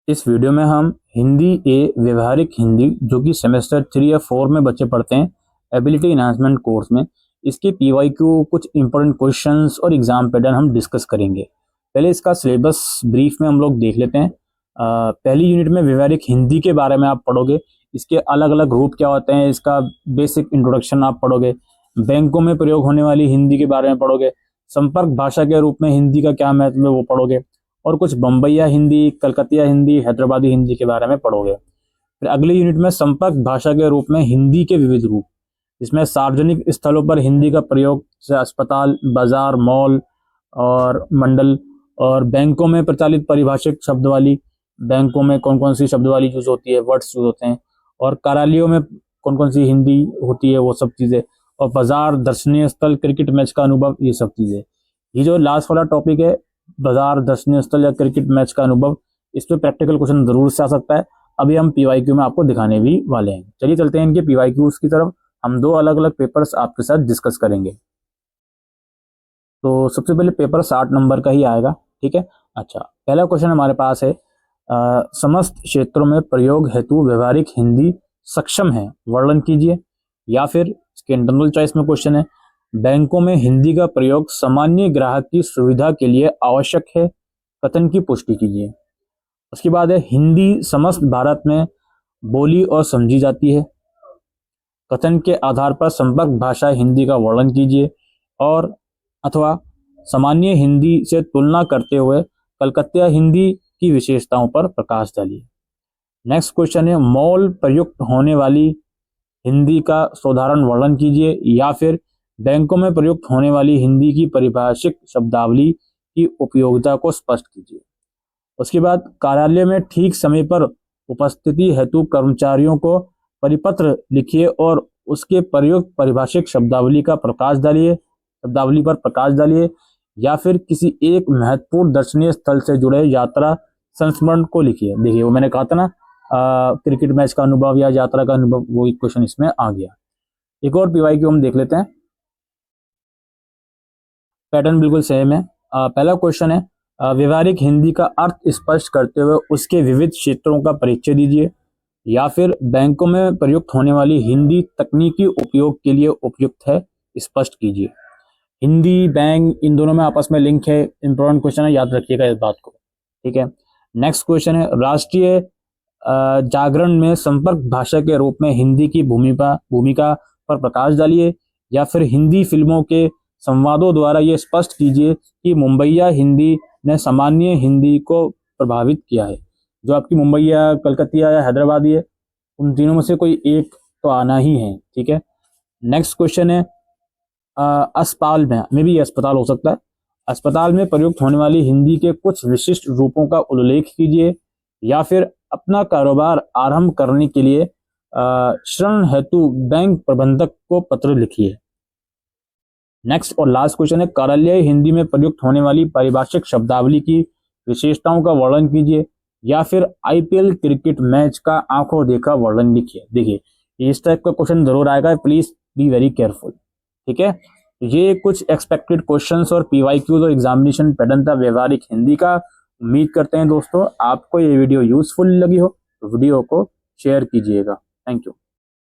इस वीडियो में हम हिंदी ए व्यवहारिक हिंदी जो कि सेमेस्टर 3 या 4 में बच्चे पढ़ते हैं एबिलिटी इन्हांसमेंट कोर्स में, इसके पीवाईक्यू कुछ इंपॉर्टेंट क्वेश्चंस और एग्जाम पैटर्न हम डिस्कस करेंगे। पहले इसका सिलेबस ब्रीफ में हम लोग देख लेते हैं। पहली यूनिट में व्यवहारिक हिंदी के बारे में आप पढ़ोगे, इसके अलग अलग रूप क्या होते हैं, इसका बेसिक इंट्रोडक्शन आप पढ़ोगे। बैंकों में प्रयोग होने वाली हिंदी के बारे में पढ़ोगे। संपर्क भाषा के रूप में हिंदी का क्या महत्व है वो पढ़ोगे, और कुछ बम्बईया हिंदी, कलकतिया हिंदी, हैदराबादी हिंदी के बारे में पढ़ोगे। फिर अगली यूनिट में संपर्क भाषा के रूप में हिंदी के विविध रूप, इसमें सार्वजनिक स्थलों पर हिंदी का प्रयोग जैसे अस्पताल, बाजार, मॉल और मंडल, और बैंकों में प्रचलित परिभाषित शब्दावली, बैंकों में कौन कौन सी शब्दावली यूज होती है, वर्ड्स यूज होते हैं, और कार्यालयों में कौन कौन सी हिंदी होती है वो सब चीज़ें, और बाजार, दर्शनीय स्थल, क्रिकेट मैच का अनुभव, ये सब चीज़ें। ये जो लास्ट वाला टॉपिक है बाजार, दर्शनीय स्थल या क्रिकेट मैच का अनुभव, इस पे प्रैक्टिकल क्वेश्चन जरूर से आ सकता है। अभी हम पीवाईक्यू में आपको दिखाने भी वाले हैं। चलिए चलते हैं इनके पीवाईक्यूज की तरफ। हम दो अलग अलग पेपर्स आपके साथ डिस्कस करेंगे। तो सबसे पहले पेपर 60 नंबर का ही आएगा, ठीक है। अच्छा, पहला क्वेश्चन हमारे पास है, समस्त क्षेत्रों में प्रयोग हेतु व्यवहारिक हिंदी सक्षम है, वर्णन कीजिए। या फिर इसके इंटरनल चॉइस में क्वेश्चन है, बैंकों में हिंदी का प्रयोग सामान्य ग्राहक की सुविधा के लिए आवश्यक है, कथन की पुष्टि कीजिए। उसके बाद है, हिंदी समस्त भारत में बोली और समझी जाती है, कथन के आधार पर संपर्क भाषा हिंदी का वर्णन कीजिए, और अथवा सामान्य हिंदी से तुलना करते हुए कलकतिया हिंदी की विशेषताओं पर प्रकाश डालिए। नेक्स्ट क्वेश्चन है, मॉल प्रयुक्त होने वाली हिंदी का साधारण वर्णन कीजिए। या फिर बैंकों में प्रयुक्त होने वाली हिंदी की परिभाषिक शब्दावली की उपयोगिता को स्पष्ट कीजिए। उसके बाद कार्यालय में ठीक समय पर उपस्थिति हेतु कर्मचारियों को परिपत्र लिखिए और उसके प्रयुक्त परिभाषिक शब्दावली पर प्रकाश डालिए। या फिर किसी एक महत्वपूर्ण दर्शनीय स्थल से जुड़े यात्रा संस्मरण को लिखिए। देखिए वो मैंने कहा था ना, क्रिकेट मैच का अनुभव या यात्रा का अनुभव, वो एक क्वेश्चन इसमें आ गया। एक और पीवाईक्यू हम देख लेते हैं, पैटर्न बिल्कुल सेम है। पहला क्वेश्चन है, व्यवहारिक हिंदी का अर्थ स्पष्ट करते हुए उसके विविध क्षेत्रों का परिचय दीजिए। या फिर बैंकों में प्रयुक्त होने वाली हिंदी तकनीकी उपयोग के लिए उपयुक्त है, स्पष्ट कीजिए। हिंदी, बैंक, इन दोनों में आपस में लिंक है, इंपॉर्टेंट क्वेश्चन है, याद रखिएगा इस बात को, ठीक है। नेक्स्ट क्वेश्चन है, राष्ट्रीय जागरण में संपर्क भाषा के रूप में हिंदी की भूमिका पर प्रकाश डालिए। या फिर हिंदी फिल्मों के संवादों द्वारा ये स्पष्ट कीजिए कि मुंबईया हिंदी ने सामान्य हिंदी को प्रभावित किया है। जो आपकी मुंबईया, कलकतिया या हैदराबादी है, उन तीनों में से कोई एक तो आना ही है, ठीक है। नेक्स्ट क्वेश्चन है, अस्पताल में भी अस्पताल हो सकता है, अस्पताल में प्रयुक्त होने वाली हिंदी के कुछ विशिष्ट रूपों का उल्लेख कीजिए। या फिर अपना कारोबार आरंभ करने के लिए ऋण हेतु बैंक प्रबंधक को पत्र लिखिए। नेक्स्ट और लास्ट क्वेश्चन है, कार्यालय हिंदी में प्रयुक्त होने वाली पारिभाषिक शब्दावली की विशेषताओं का वर्णन कीजिए। या फिर आईपीएल क्रिकेट मैच का आंखों देखा वर्णन लिखिए। देखिए इस टाइप का क्वेश्चन जरूर आएगा, प्लीज बी वेरी केयरफुल, ठीक है। ये कुछ एक्सपेक्टेड क्वेश्चंस और पीवाईक्यूज और एग्जामिनेशन पैटर्न था व्यवहारिक हिंदी का। उम्मीद करते हैं दोस्तों आपको ये वीडियो यूजफुल लगी हो, तो वीडियो को शेयर कीजिएगा। Thank you.